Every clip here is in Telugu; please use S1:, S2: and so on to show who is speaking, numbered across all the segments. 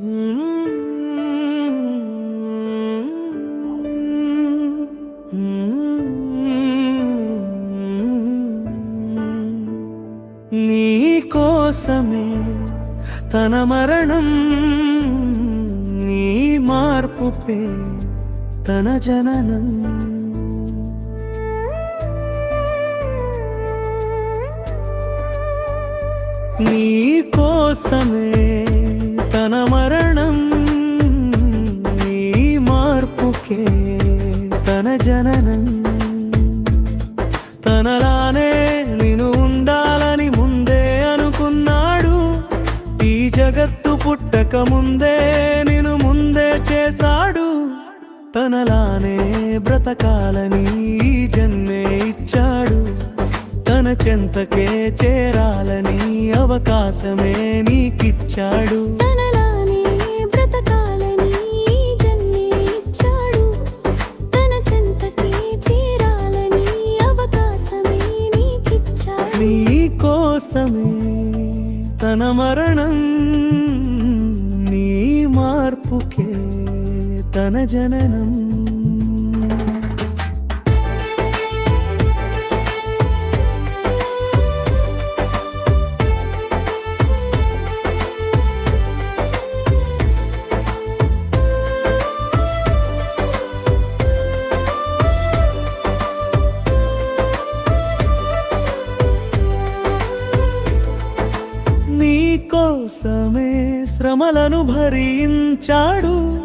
S1: నీ కోసమే తన మరణం, నీ మార్పుపే తన జననం. నీ కోసమే తన మరణం, నీ మార్పుకే తన జననం. తనలానే నేను ఉండాలని ముందే అనుకున్నాడు. ఈ జగత్తు పుట్టక ముందే నేను ముందే చేశాడు. తనలానే బ్రతకాలని జన్మే ఇచ్చాడు. తన చెంతకే చేరాలని అవకాశమే నీకిచ్చాడు.
S2: తనలానే బ్రతకాలని జన్మే ఇచ్చాడు. తన చెంతకే చేరాలని అవకాశమే నీకిచ్చాడు.
S1: నీ కోసమే తన మరణం, నీ మార్పుకే తన జననం. నీ కోసమే శ్రమలను భరించాడు.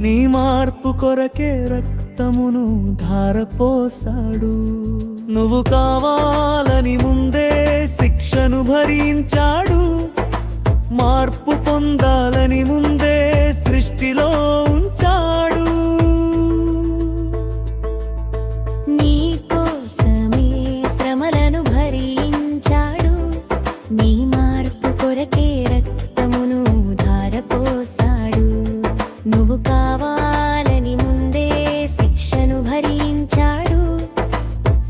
S1: నీ మార్పు కొరకే రక్తమును ధారపోసాడు. నువ్వు కావాలని ముందే శిక్షను భరించాడు. మార్పు పొందాలని ముందే సృష్టిలో ఉంచాడు.
S2: నీ కోసమే శ్రమలను భరించాడు. నీ మార్పు కొరకే రక్తమును ధారపోసాడు. నువ్వు కావాలని ముందే శిక్షను భరించాడు.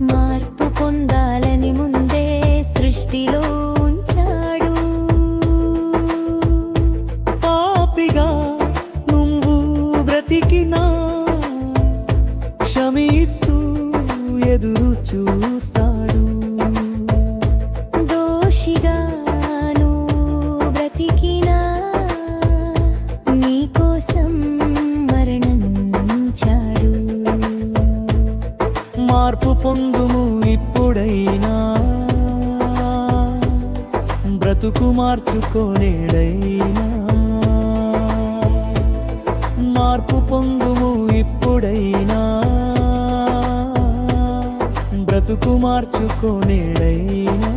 S2: మార్పు పొందాలని ముందే సృష్టిలో ఉంచాడు.
S1: పాపిగా నువ్వు బ్రతికినా క్షమిస్తూ ఎదురు చూసాడు.
S2: దోషిగా నువ్వు బ్రతికినా నీ కోసం మరణించాడు.
S1: మార్పు పొందుము ఇప్పుడైనా, బ్రతుకు మార్చుకోనేడైనా. మార్పు పొందుము ఇప్పుడైనా, బ్రతుకు మార్చుకోనేడైనా.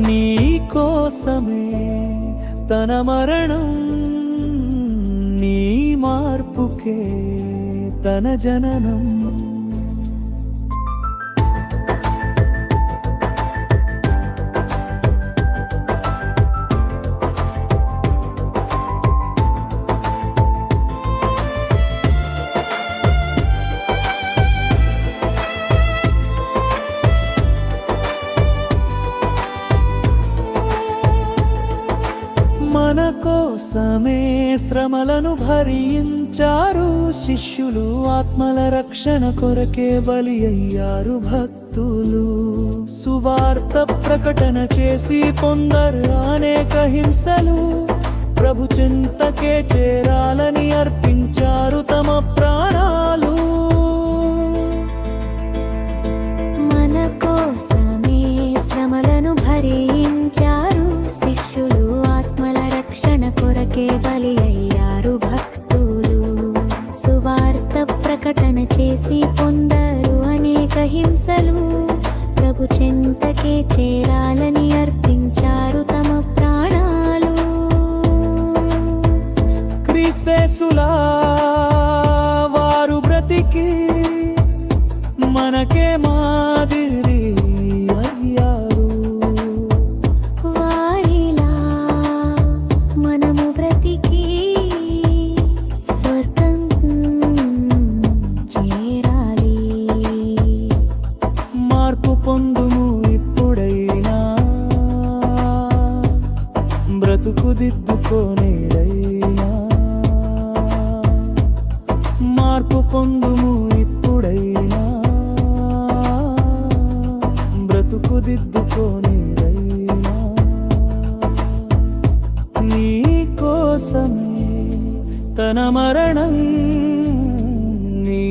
S1: నీ కోసమే తన మరణం, నీ మార్పుకే తన జననం. మన కోసమే శ్రమలను భరించారు. శిష్యులు ఆత్మల రక్షణ కొరకే బలి అయ్యారు. భక్తులు సువార్త ప్రకటన చేసి పొందరు అనేక హింసలు. ప్రభు చింతకే చేరాలని అర్పించారు తమ ప్రాణాలు.
S2: మన కోసమే శ్రమలను భరించారు. శిష్యులు ఆత్మల రక్షణ కొరకే బలి అయ్యారు. భక్తులు సువార్త ప్రకటన చేసి పొందరు అనేక హింసలు. ప్రభు చెంతకే చేరాలని అర్పించారు తమ ప్రాణాలు.
S1: క్రీస్తేసులా వారు బ్రతికి మనకే మాదిరి అయ్యారు.
S2: వారిలా మనము బ్రతికి స్వర్గం చేరాలి.
S1: మార్పు పొందుము ఇప్పుడైనా, బ్రతుకుదిద్దుకోనేడైనా మార్పు పొందుము ఇప్పుడైనా బ్రతుకుదిద్దుకోనేడైనా నీ కోసమే తన మరణం నీ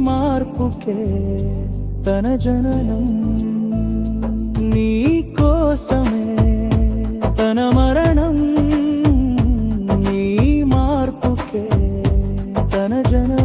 S1: మార్పుకే తన జననం నీ కోసమే తన మరణం నీ మార్పుకే తన జననం